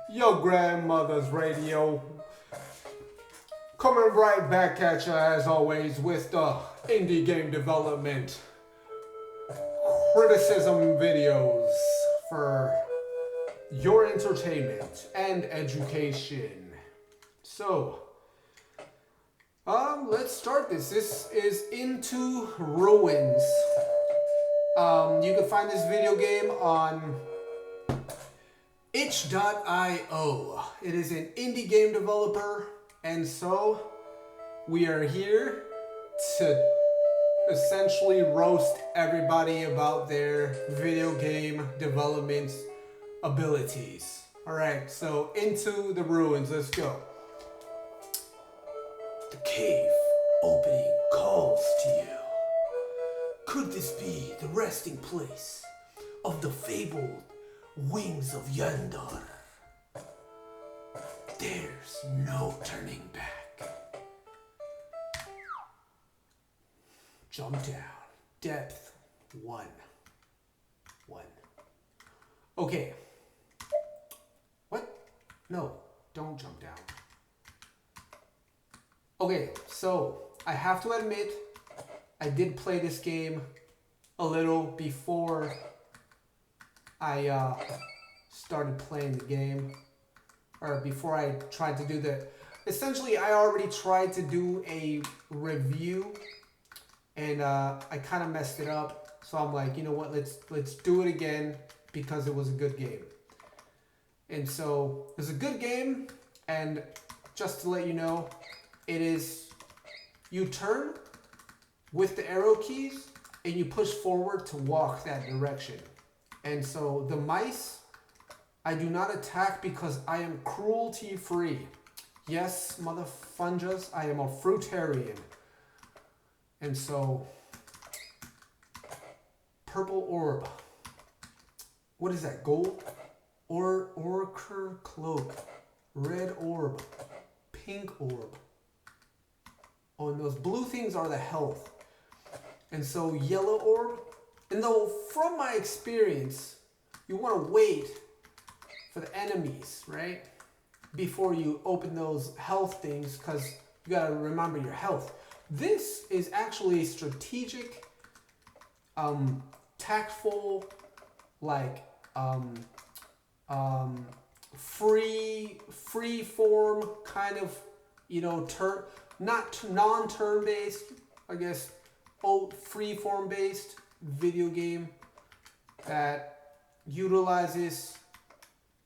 Your grandmother's radio. Coming right back at you as always with the indie game development criticism videos for your entertainment and education. So, let's start this. This is Into Ruins. You can find this video game on itch.io. It is an indie game developer, and so we are here to essentially roast everybody about their video game development abilities. Alright, so Into the Ruins, let's go. The cave opening calls to you. Could this be the resting place of the fabled wings of Yandor? There's no turning back. Jump down. Depth 1. Okay. What? No, don't jump down. Okay, so I have to admit, I did play this game a little before I started playing the game, or before I tried to do the, essentially I already tried to do a review, and I kind of messed it up, so I'm like, you know what, let's do it again, because it was a good game. And so, it was a good game, and just to let you know, it is, you turn with the arrow keys, and you push forward to walk that direction. And so the mice, I do not attack because I am cruelty free. Yes, motherfunjas, I am a fruitarian. And so, purple orb. What is that, gold? Ochre cloak. Red orb. Pink orb. Oh, and those blue things are the health. And so yellow orb, and though from my experience, you want to wait for the enemies, right? Before you open those health things, because you got to remember your health. This is actually strategic, tactful, like free form kind of, you know, not non-turn based, I guess, free form based video game that utilizes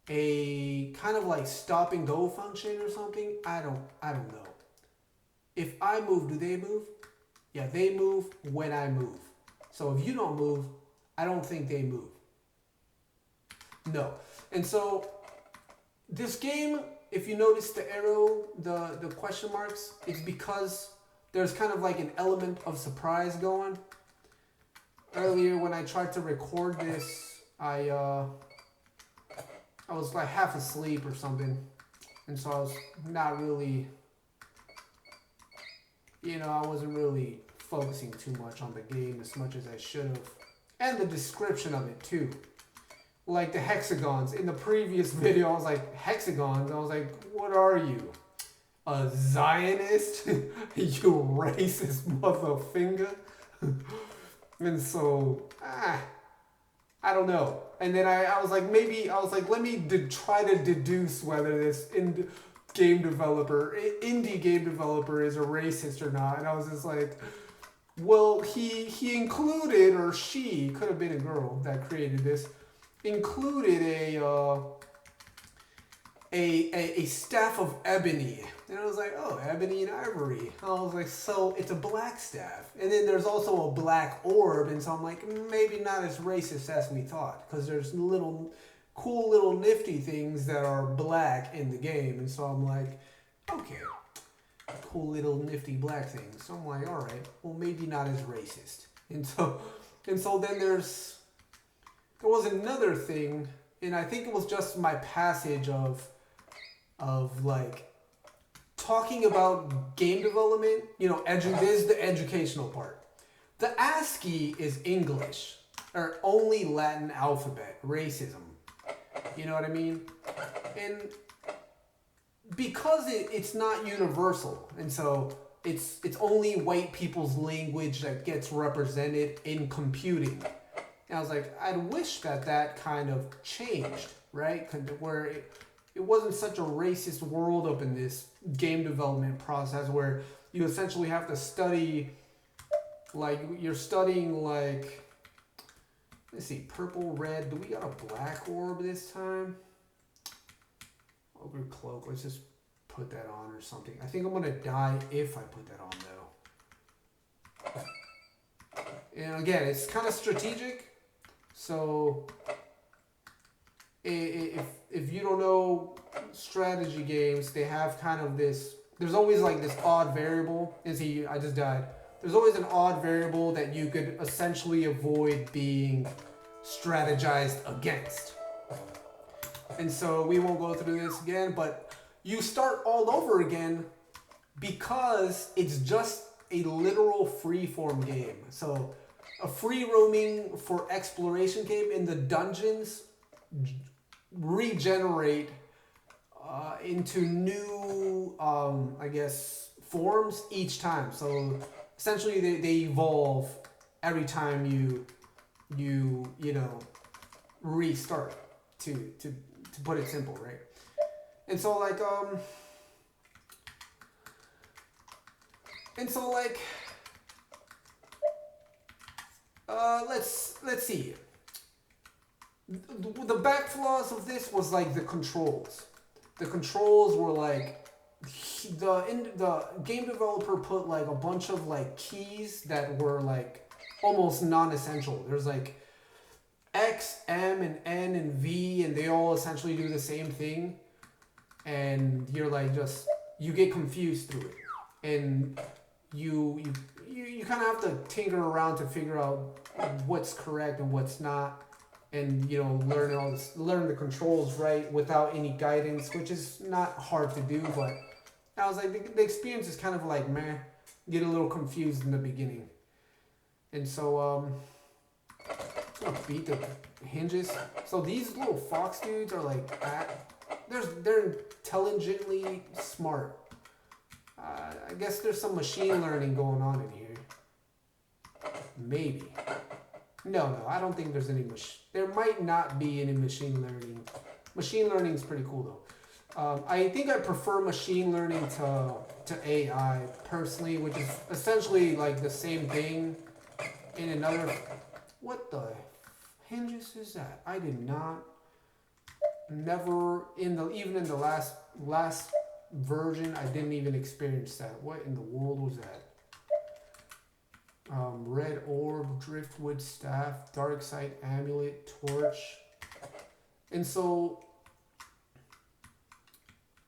a kind of like stop and go function or something. I don't know. If I move, do they move? Yeah, they move when I move. So if you don't move, I don't think they move. No. And so this game, if you notice the arrow, the question marks, it's because there's kind of like an element of surprise going. Earlier when I tried to record this, I was like half asleep or something. And so I was not really, you know, I wasn't really focusing too much on the game as much as I should have. And the description of it too. Like the hexagons. In the previous video, I was like, hexagons? I was like, what are you? A Zionist? You racist motherfinger? And so, I don't know. And then I was like, let me try to deduce whether this indie game developer is a racist or not. And I was just like, well, he included, or she, could have been a girl that created this, included a staff of ebony. And I was like, oh, ebony and ivory. I was like, so it's a black staff. And then there's also a black orb. And so I'm like, maybe not as racist as we thought. Because there's cool little nifty things that are black in the game. And so I'm like, okay, cool little nifty black things. So I'm like, all right, well, maybe not as racist. And so then there was another thing, and I think it was just my passage of like talking about game development. You know, this is the educational part. The ASCII is English, or only Latin alphabet, racism. You know what I mean? And because it's not universal, and so it's only white people's language that gets represented in computing. And I was like, I'd wish that kind of changed, right? Where it wasn't such a racist world up in this game development process where you essentially have to study, like, you're studying, like, let's see, purple, red. Do we got a black orb this time? Ogre cloak. Let's just put that on or something. I think I'm going to die if I put that on, though. And again, it's kind of strategic. So if you don't know strategy games, they have kind of this, there's always like this odd variable. And see, I just died. There's always an odd variable that you could essentially avoid being strategized against. And so we won't go through this again, but you start all over again because it's just a literal free-form game. So a free roaming for exploration game in the dungeons regenerate into new, I guess, forms each time. So essentially they evolve every time you know, restart, to put it simple, right? And so like let's see. The back flaws of this was like the controls. The controls were like the game developer put like a bunch of like keys that were like almost non-essential. There's like X, M, and N, and V, and they all essentially do the same thing. And you're like you get confused through it. And you kind of have to tinker around to figure out what's correct and what's not. And, you know, learn the controls right without any guidance, which is not hard to do. But I was like, the experience is kind of like, meh, get a little confused in the beginning. And so, I'm gonna beat the hinges. So these little fox dudes are like, they're intelligently smart. I guess there's some machine learning going on in here. Maybe. No, I don't think there's any there might not be any machine learning. Machine learning is pretty cool though. I think I prefer machine learning to AI personally, which is essentially like the same thing in another. What the hinges is that? I did not. Never even in the last version, I didn't even experience that. What in the world was that? Red orb, driftwood staff, dark side amulet, torch. And so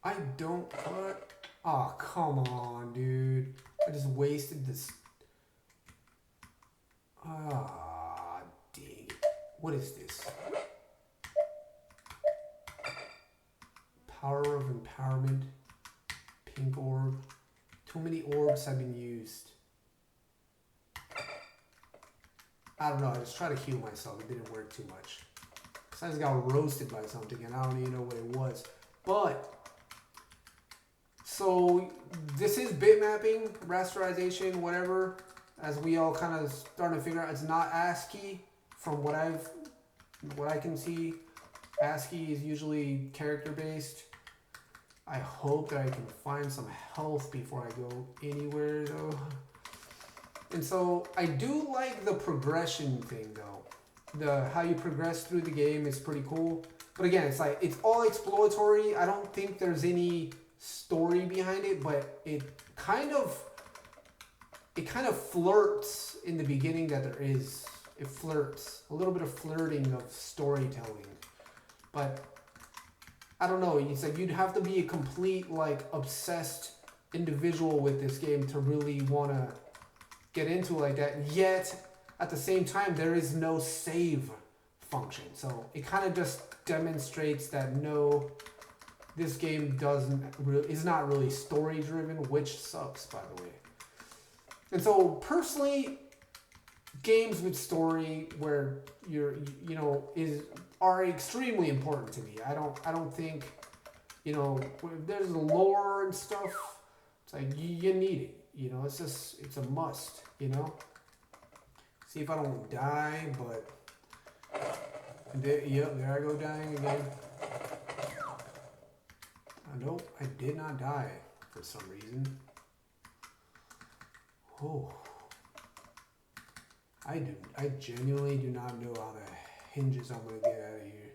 I don't put. Oh, come on, dude. I just wasted this. Ah, dang it. What is this? Power of empowerment. Pink orb. Too many orbs have been used. I don't know, I just tried to heal myself. It didn't work too much. Because I just got roasted by something and I don't even know what it was. But, so this is bitmapping, rasterization, whatever. As we all kind of starting to figure out, it's not ASCII from what I can see. ASCII is usually character based. I hope that I can find some health before I go anywhere though. And so I do like the progression thing though. How you progress through the game is pretty cool. But again, it's like it's all exploratory. I don't think there's any story behind it, but it kind of flirts in the beginning that there is. It flirts. A little bit of flirting of storytelling. But I don't know. It's like you'd have to be a complete like obsessed individual with this game to really want to get into like that. Yet at the same time, there is no save function. So it kind of just demonstrates that no, this game is not really story driven, which sucks, by the way. And so personally, games with story where are extremely important to me. I don't think, you know, there's lore and stuff. It's like you need it. You know, it's a must. You know. See if I don't die, but yep, there I go dying again. Nope, I did not die for some reason. Oh. I genuinely do not know how the hinges I'm gonna get out of here.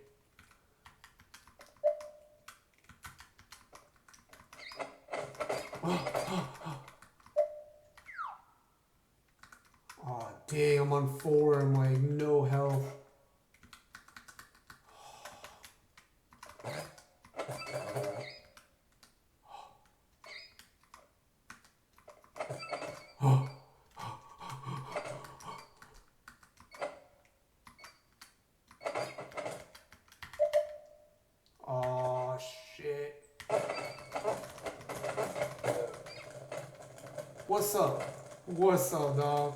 Oh dang, I'm on 4, I'm like no health. Oh shit. What's up? What's up, dog?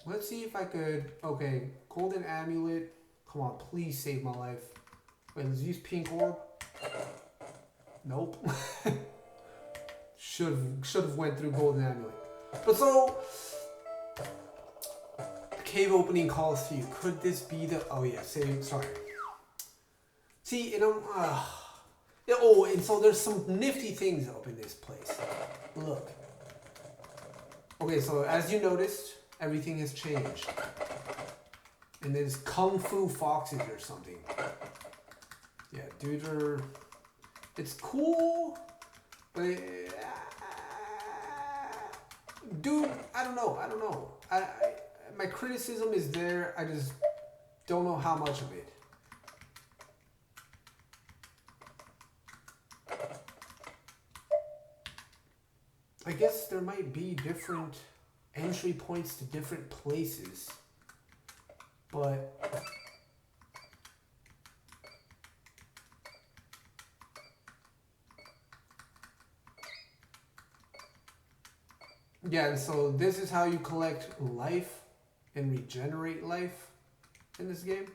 Let's see if I could. Okay, golden amulet. Come on, please save my life. Wait, let's use pink orb. Nope. should have went through golden amulet. But so, cave opening calls to you. Could this be the? Oh yeah, save. Sorry. See, and oh, and so there's some nifty things up in this place. Look. Okay, so as you noticed, everything has changed. And there's kung fu foxes or something. Yeah, dudes are. It's cool, but dude, I don't know. My criticism is there. I just don't know how much of it. I guess there might be different entry points to different places, but yeah, and so this is how you collect life and regenerate life in this game.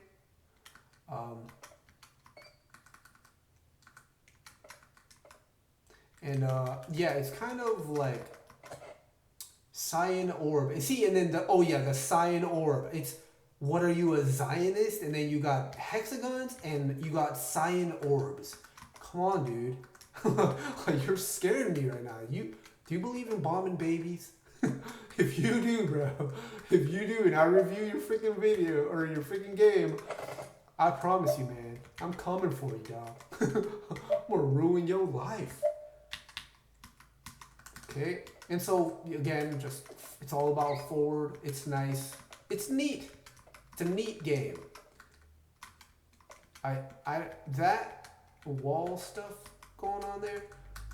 Yeah, it's kind of like cyan orb. And see, and then the cyan orb. It's what are you, a Zionist? And then you got hexagons and you got cyan orbs. Come on, dude. You're scaring me right now. Do you believe in bombing babies? If you do, bro, if you do, and I review your freaking video or your freaking game, I promise you, man, I'm coming for you, dog. I'm gonna ruin your life. Okay, and so again, just it's all about forward. It's nice. It's neat. It's a neat game. That wall stuff going on there,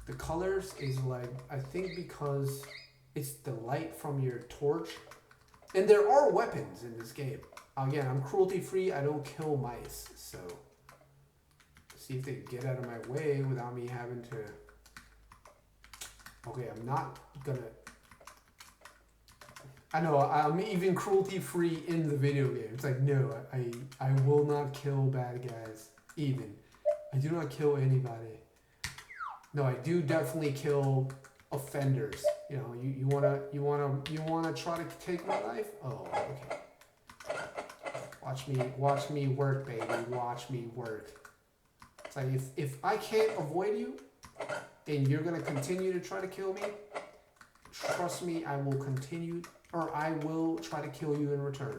the colors is like, I think because it's the light from your torch. And there are weapons in this game. Again, I'm cruelty free. I don't kill mice. So, see if they get out of my way without me having to. Okay, I'm not gonna. I know, I'm even cruelty free in the video game. It's like, no, I will not kill bad guys. Even. I do not kill anybody. No, I do definitely kill offenders. You know, you wanna try to take my life? Oh, okay. Watch me work, baby. Watch me work. It's like if I can't avoid you, and you're gonna continue to try to kill me, trust me, I will continue, or I will try to kill you in return.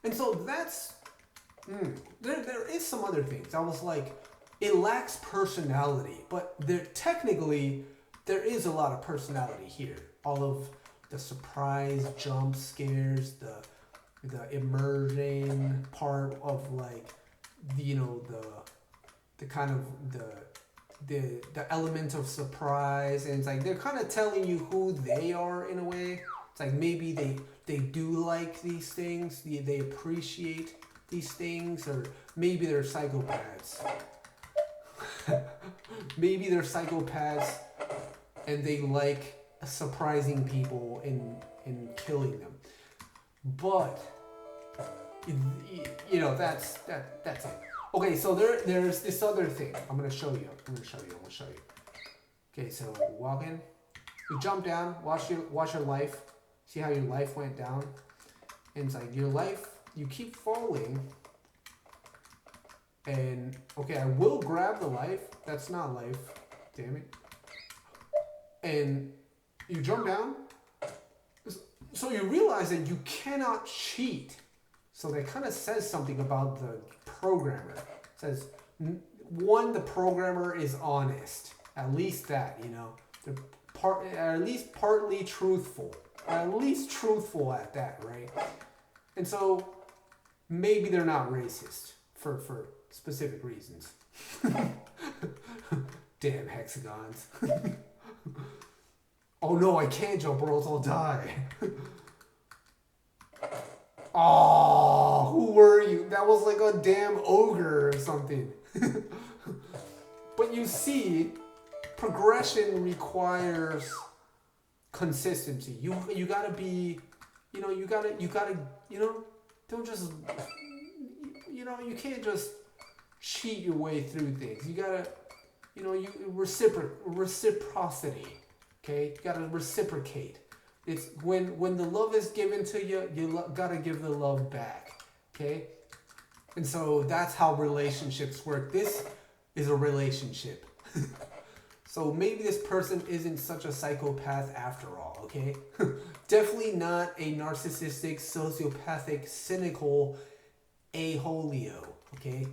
And so that's there is some other things. I was like, it lacks personality, but there is a lot of personality here. All of the surprise jump scares, the immersion part of like, you know, the kind of the element of surprise, and it's like they're kind of telling you who they are in a way. It's like maybe they do like these things, they appreciate these things, or maybe they're psychopaths. maybe they're psychopaths and they like surprising people and killing them. But you know, that's it. Okay, so there's this other thing. I'm gonna show you. Okay, so walk in. You jump down. Watch your life. See how your life went down. And it's like your life. You keep falling. And okay, I will grab the life. That's not life. Damn it. And you jump down. So you realize that you cannot cheat. So that kind of says something about the programmer. It says, one, the programmer is honest. At least that, you know. They're at least partly truthful. At least truthful at that, right? And so maybe they're not racist for specific reasons. Damn hexagons. Oh no, I can't jump or else I'll die. Oh, who were you? That was like a damn ogre or something. But you see, progression requires consistency. You gotta be, you gotta, don't just, you can't just cheat your way through things. You gotta, reciprocity. Okay, you gotta reciprocate. It's when the love is given to you, you gotta give the love back. Okay, and so that's how relationships work. This is a relationship. So maybe this person isn't such a psychopath after all. Okay, definitely not a narcissistic, sociopathic, cynical a-holio. Okay.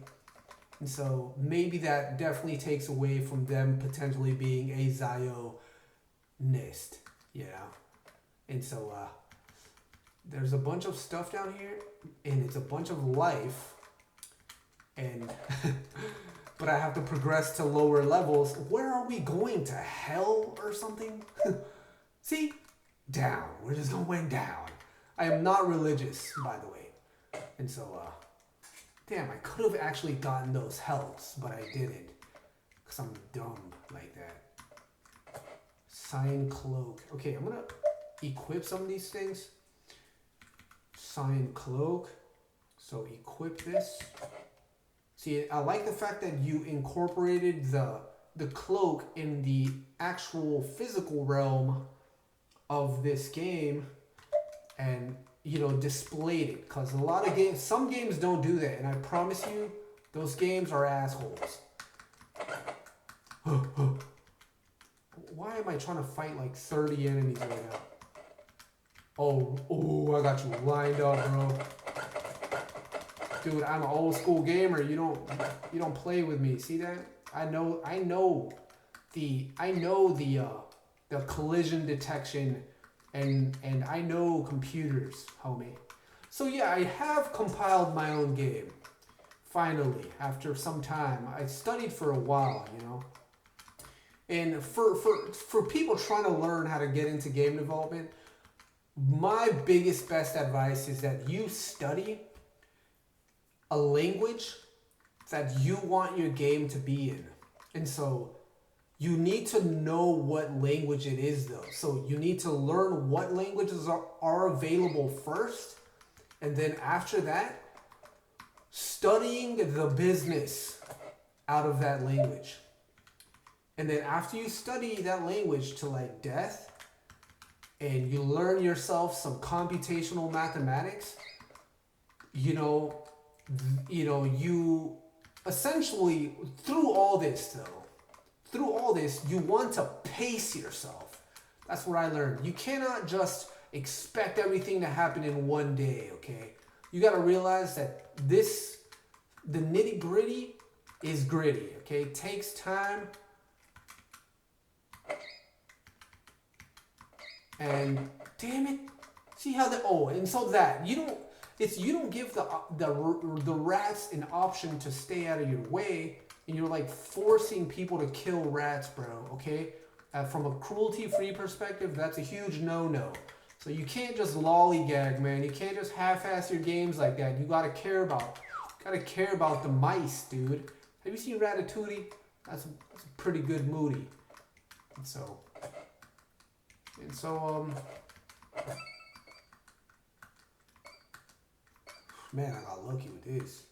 And so maybe that definitely takes away from them potentially being a Zionist, And so there's a bunch of stuff down here, and it's a bunch of life, and but I have to progress to lower levels. Where are we going, to hell or something? See? Down. We're just going down. I am not religious, by the way. And so, damn, I could have actually gotten those helps, but I didn't. Because I'm dumb like that. Sign cloak. Okay, I'm going to equip some of these things. Sign cloak. So equip this. See, I like the fact that you incorporated the cloak in the actual physical realm of this game and displayed it, because a lot of games, some games don't do that, and I promise you, those games are assholes. Why am I trying to fight like 30 enemies right now? Oh, I got you lined up, bro. Dude, I'm an old school gamer. You don't play with me. See that? I know the collision detection. And I know computers, homie. So yeah, I have compiled my own game. Finally, after some time. I studied for a while, And for people trying to learn how to get into game development, my best advice is that you study a language that you want your game to be in. And so you need to know what language it is, though. So you need to learn what languages are available first. And then after that, studying the business out of that language. And then after you study that language to like death, and you learn yourself some computational mathematics, you essentially, through all this, you want to pace yourself. That's what I learned. You cannot just expect everything to happen in one day, okay? You got to realize that the nitty gritty is gritty, okay? It takes time. And damn it, see how and so that you don't give the rats an option to stay out of your way, and you're like forcing people to kill rats, bro. Okay, from a cruelty-free perspective, that's a huge no-no. So you can't just lollygag, man. You can't just half-ass your games like that. You gotta care about the mice, dude. Have you seen Ratatouille? That's pretty good moody. And so man, I got lucky with this.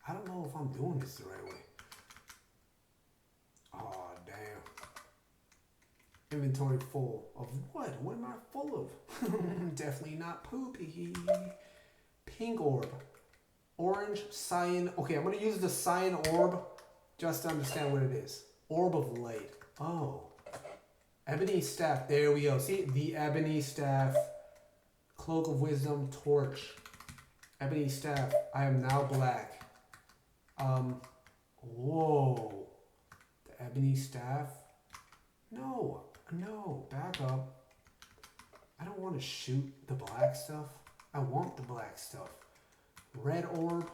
I don't know if I'm doing this the right way. Oh, damn. Inventory full of what? What am I full of? Definitely not poopy. Pink orb. Orange, cyan. Okay, I'm going to use the cyan orb just to understand what it is. Orb of light. Oh. Ebony staff. There we go. See? The ebony staff. Cloak of wisdom. Torch. Ebony staff. I am now black. Whoa. The ebony staff? No, back up. I don't want to shoot the black stuff. I want the black stuff. Red orb,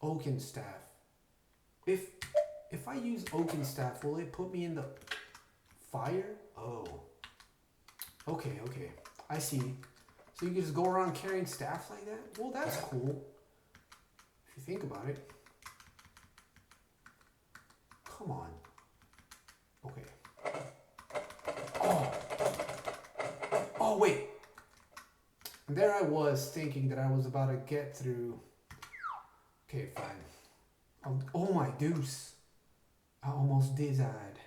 oaken staff. If I use oaken staff, will it put me in the fire? Oh. Okay. I see. So you can just go around carrying staffs like that? Well, that's cool. If you think about it. Come on. Okay. Oh, wait. There I was thinking that I was about to get through. Okay, fine. Oh my deuce. I almost died.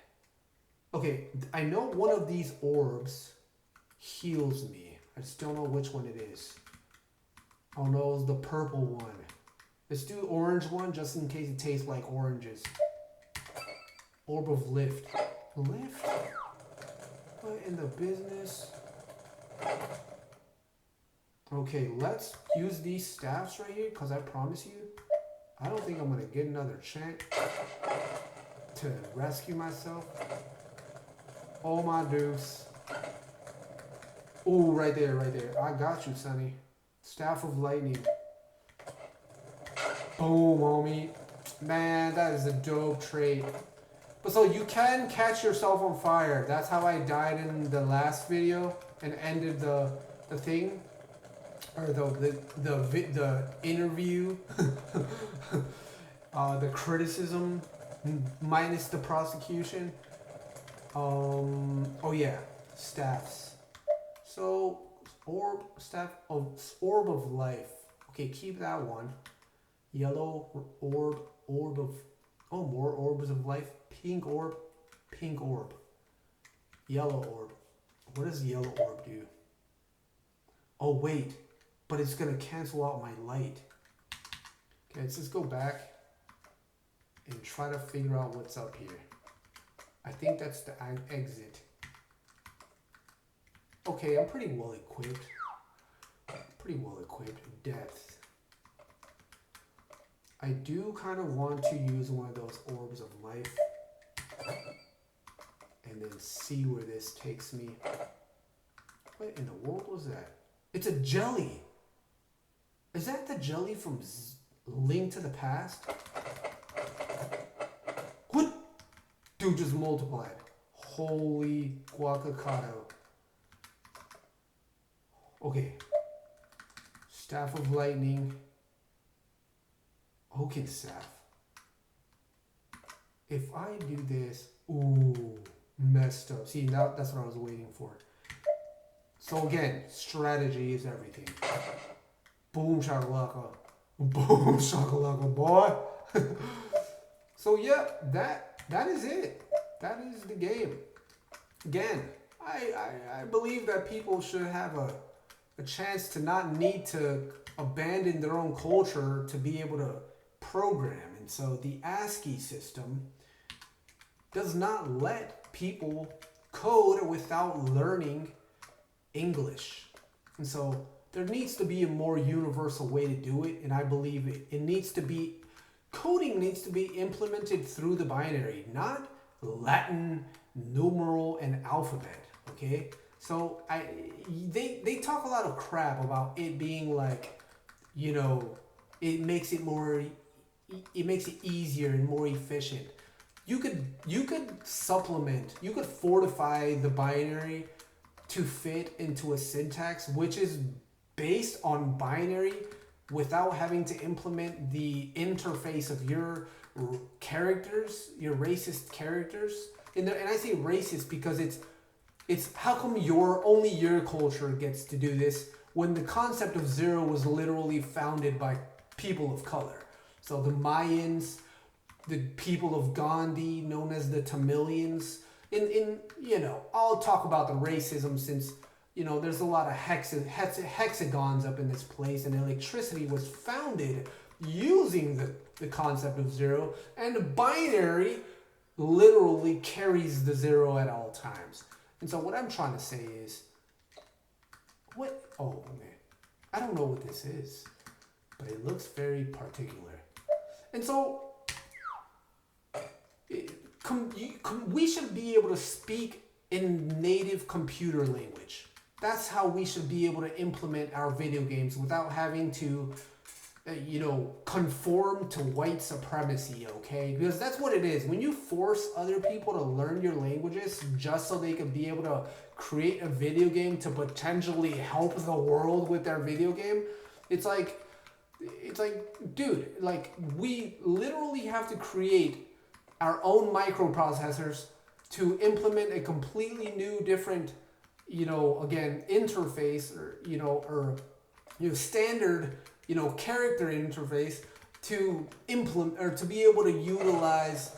Okay, I know one of these orbs heals me. I just don't know which one it is. Oh no, it's the purple one. Let's do orange one just in case it tastes like oranges. Orb of lift. Lift? What in the business? Okay, let's use these staffs right here, because I promise you, I don't think I'm going to get another chance to rescue myself. Oh my deuce. Oh, right there. I got you, Sonny. Staff of lightning. Boom, homie. Man, that is a dope trait. But so you can catch yourself on fire. That's how I died in the last video and ended the thing. Or the interview. The criticism minus the prosecution. Oh yeah, staffs. So orb of life. Okay, keep that one. Yellow orb of more orbs of life. Pink orb. Yellow orb. What does yellow orb do? Oh wait, but it's gonna cancel out my light. Okay, let's just go back and try to figure out what's up here. I think that's the exit. Okay, I'm pretty well equipped. Depth. I do kind of want to use one of those orbs of life and then see where this takes me. What in the world was that? It's a jelly. Is that the jelly from Link to the Past? What? Dude just multiplied. Holy guacacado. Okay. Staff of lightning. Oaken staff. If I do this, ooh, messed up. See, now that's what I was waiting for. So again, strategy is everything. Boom shakalaka. Boom shakalaka, boy. So yeah, that is it. That is the game. Again, I believe that people should have a chance to not need to abandon their own culture to be able to program. And so the ASCII system does not let people code without learning English. And so there needs to be a more universal way to do it. And I believe it needs to be, coding needs to be implemented through the binary, not Latin, numeral, and alphabet. Okay? So they talk a lot of crap about it being like, you know, it makes it easier and more efficient. You could supplement, you could fortify the binary to fit into a syntax which is based on binary without having to implement the interface of your characters, your racist characters. And I say racist because it's how come only your culture gets to do this when the concept of zero was literally founded by people of color. So the Mayans, the people of Gandhi, known as the Tamilians. I'll talk about the racism since, there's a lot of hexagons up in this place, and electricity was founded using the concept of zero, and binary literally carries the zero at all times. And so what I'm trying to say is, I don't know what this is, but it looks very particular. And so we should be able to speak in native computer language. That's how we should be able to implement our video games without having to, conform to white supremacy, okay? Because that's what it is. When you force other people to learn your languages just so they can be able to create a video game to potentially help the world with their video game, it's like, dude, we literally have to create our own microprocessors to implement a completely new, different, interface or standard, character interface to implement or to be able to utilize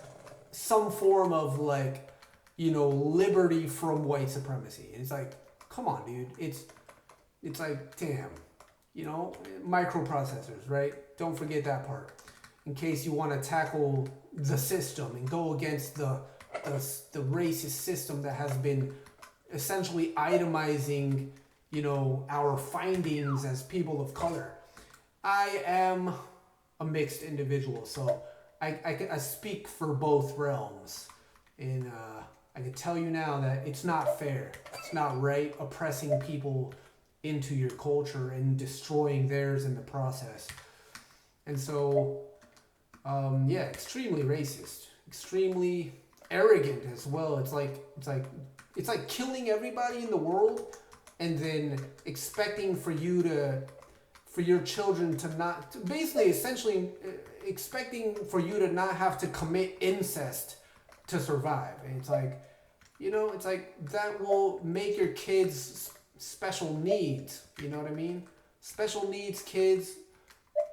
some form of liberty from white supremacy. And it's like, come on, dude. It's like, damn, microprocessors, right? Don't forget that part. In case you want to tackle the system and go against the racist system that has been essentially itemizing, our findings as people of color. I am a mixed individual, so I speak for both realms. And I can tell you now that it's not fair. It's not right oppressing people into your culture and destroying theirs in the process. And so, extremely racist, extremely arrogant as well. It's like killing everybody in the world and then expecting for your children to not, basically, essentially expecting for you to not have to commit incest to survive. And it's like, that will make your kids special needs. You know what I mean? Special needs kids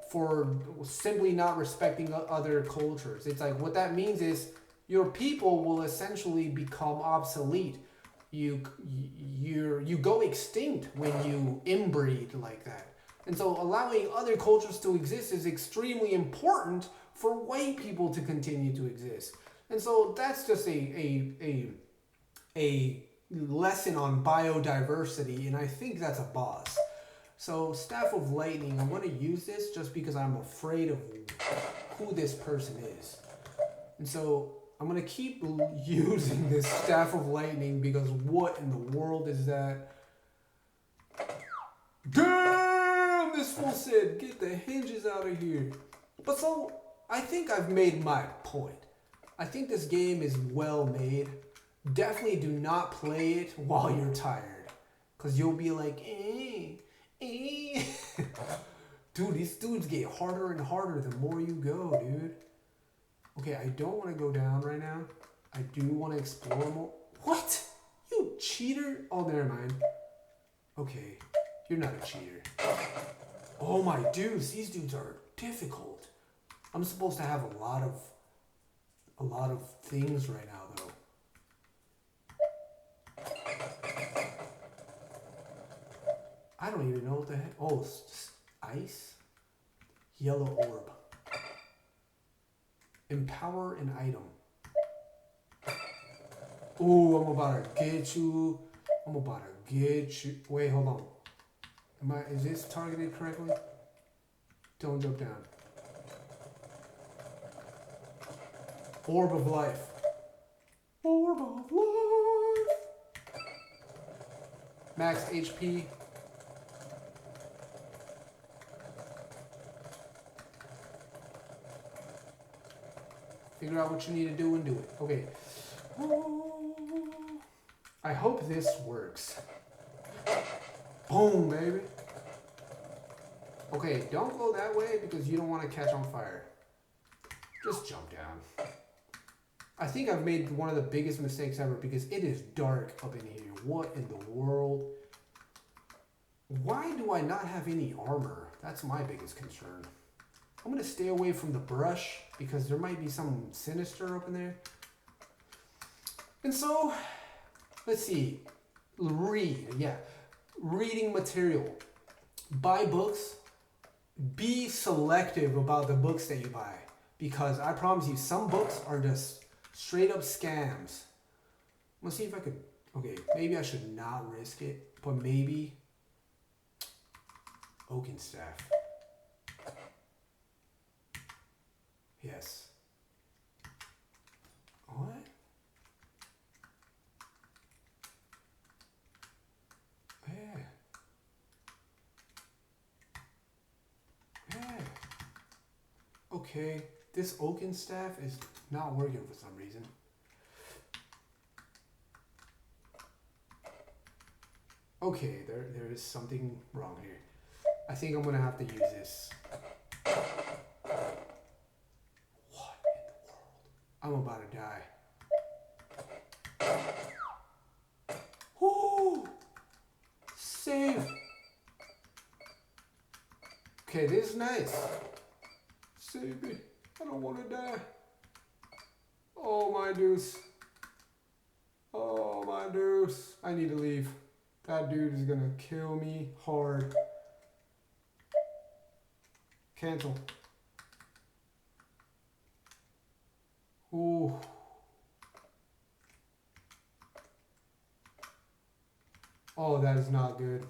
for simply not respecting other cultures. It's like, what that means is your people will essentially become obsolete. You go extinct when you inbreed like that. And so allowing other cultures to exist is extremely important for white people to continue to exist. And so that's just a lesson on biodiversity, and I think that's a boss. So Staff of Lightning, I'm going to use this just because I'm afraid of who this person is. And so I'm going to keep using this Staff of Lightning because what in the world is that? Damn! This fool said, get the hinges out of here. But so, I think I've made my point. I think this game is well made. Definitely do not play it while you're tired. Because you'll be like, Dude, these dudes get harder and harder the more you go, dude. Okay, I don't want to go down right now. I do want to explore more. What? You cheater? Oh, never mind. Okay, you're not a cheater. Oh my dudes, these dudes are difficult. I'm supposed to have a lot of things right now, though. I don't even know what the heck. Oh, it's just ice? Yellow orb. Empower an item. Ooh, I'm about to get you. Wait, hold on. Is this targeted correctly? Don't jump down. Orb of life. Orb of life. Max HP. Figure out what you need to do and do it. Okay. I hope this works. Boom, baby. Okay, don't go that way because you don't want to catch on fire. Just jump down. I think I've made one of the biggest mistakes ever because it is dark up in here. What in the world? Why do I not have any armor? That's my biggest concern. I'm going to stay away from the brush because there might be something sinister up in there. And so, let's see. Read, yeah. Reading material. Buy books. Be selective about the books that you buy. Because I promise you, some books are just straight up scams. Let's see if I could... Okay, maybe I should not risk it. But maybe... Oaken staff. Yes. What? Yeah. Yeah. Okay, this oaken staff is not working for some reason. Okay, there is something wrong here. I think I'm gonna have to use this. What in the world? I'm about to die. Woo! Save! Okay, this is nice. Save me. I don't want to die. Oh my deuce. Oh my deuce. I need to leave. That dude is gonna kill me hard. Cancel. Ooh. Oh, that is not good.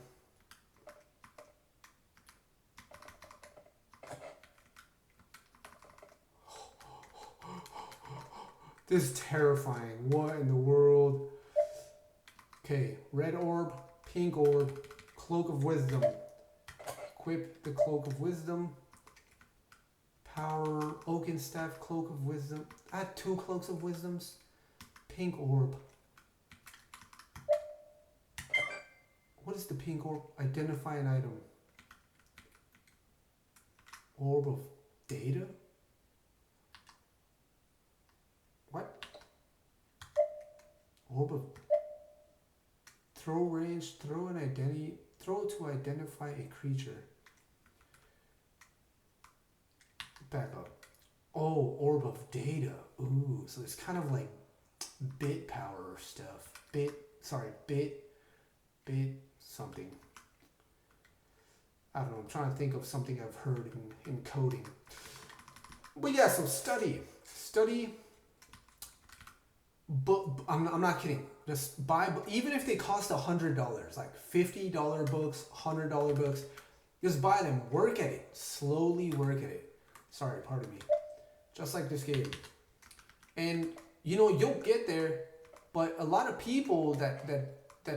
This is terrifying. What in the world? Okay, red orb, pink orb, cloak of wisdom. Equip the cloak of wisdom. Power, oaken staff, cloak of wisdom. I had 2 cloaks of wisdoms. Pink orb. What is the pink orb? Identify an item. Orb of data? What? Orb of... Throw range, throw an identity, throw to identify a creature. Back up. Oh, orb of data. Ooh, so it's kind of like bit power stuff. Bit something. I don't know, I'm trying to think of something I've heard in coding. But yeah, so study. But I'm not kidding. Just buy, even if they cost $100, like $50 books, $100 books, just buy them. Work at it. Slowly work at it. Sorry, pardon me. Just like this game. And, you know, you'll get there, but a lot of people that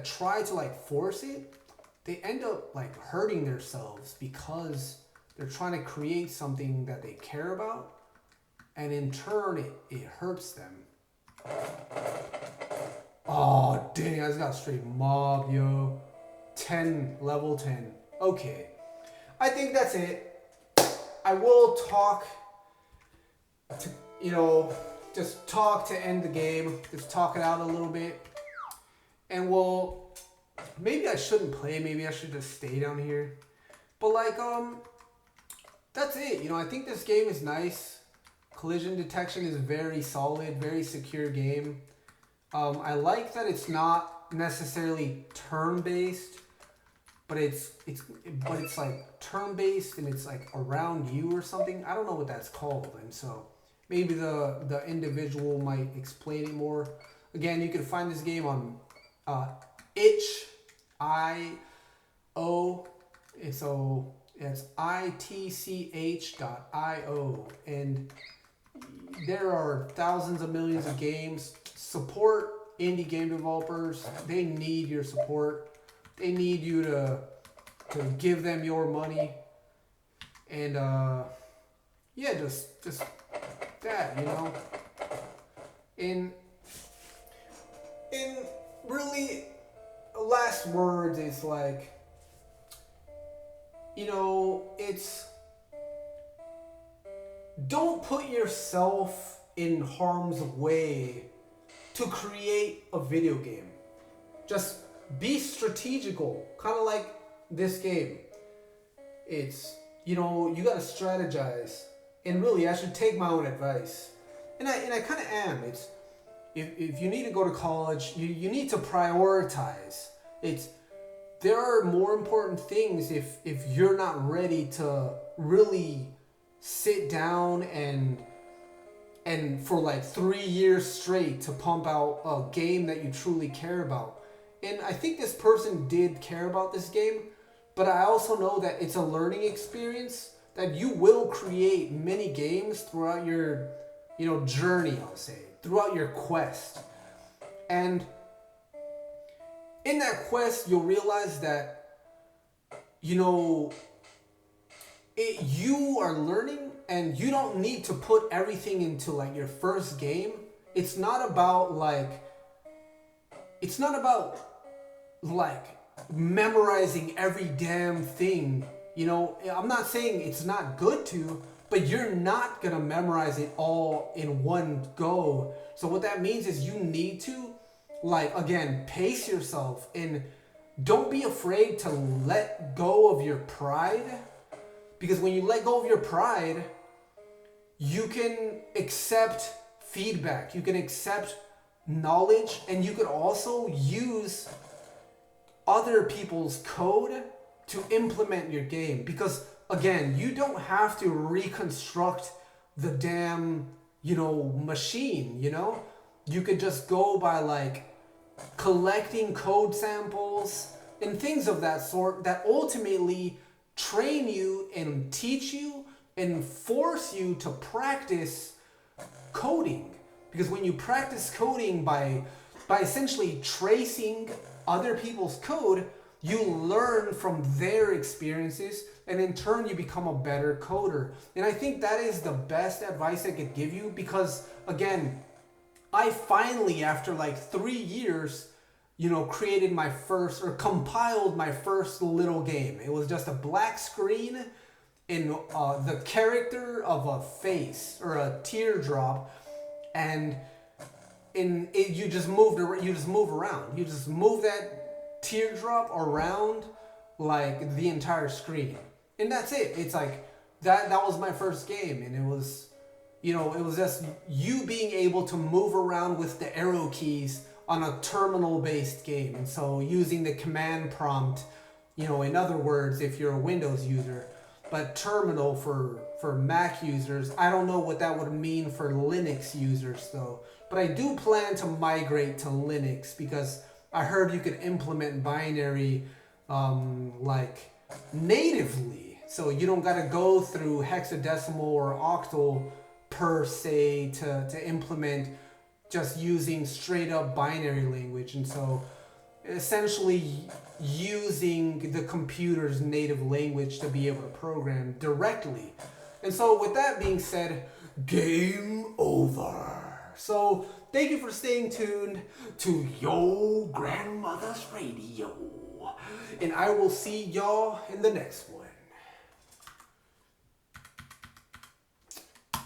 try to, like, force it, they end up, like, hurting themselves because they're trying to create something that they care about, and in turn, it hurts them. Oh, dang, I just got straight mob, yo. 10, level 10. Okay. I think that's it. I will talk to, just talk to end the game. Just talk it out a little bit. And maybe I shouldn't play. Maybe I should just stay down here. But like, that's it. I think this game is nice. Collision detection is very solid, very secure game. I like that it's not necessarily turn-based, but it's like turn-based and it's like around you or something. I don't know what that's called, and so maybe the individual might explain it more. Again, you can find this game on itch.io. It's itch.io, and there are thousands of millions of games. Support indie game developers. They need your support. They need you to give them your money. And yeah, just that, In really, last words is like, it's, don't put yourself in harm's way to create a video game. Just be strategical, kind of like this game. It's, you gotta strategize. And really, I should take my own advice. And I kind of am. It's, if you need to go to college, you need to prioritize. There are more important things if you're not ready to really sit down and for like 3 years straight to pump out a game that you truly care about. And I think this person did care about this game, but I also know that it's a learning experience, that you will create many games throughout your, journey, I'll say, throughout your quest. And in that quest, you'll realize that, you are learning, and you don't need to put everything into like your first game. It's not about memorizing every damn thing. I'm not saying it's not good to, but you're not gonna memorize it all in one go. So what that means is you need to, again, pace yourself, and don't be afraid to let go of your pride. Because when you let go of your pride, you can accept feedback, you can accept knowledge, and you could also use other people's code to implement your game. Because again, you don't have to reconstruct the damn, machine, You could just go by collecting code samples and things of that sort that ultimately train you and teach you and force you to practice coding. Because when you practice coding by essentially tracing other people's code, you learn from their experiences, and in turn you become a better coder. And I think that is the best advice I could give you, because again, I finally, after 3 years, created my first, or compiled my first little game. It was just a black screen in the character of a face or a teardrop, and you just move around. You just move that teardrop around the entire screen, and that's it. It's that was my first game, and it was just you being able to move around with the arrow keys on a terminal based game. And so using the command prompt, in other words, if you're a Windows user, but terminal for Mac users. I don't know what that would mean for Linux users though, but I do plan to migrate to Linux, because I heard you could implement binary natively, so you don't gotta go through hexadecimal or octal per se to implement, just using straight up binary language. And so essentially using the computer's native language to be able to program directly. And so with that being said, game over. So thank you for staying tuned to Yo Grandmother's Radio, and I will see y'all in the next one.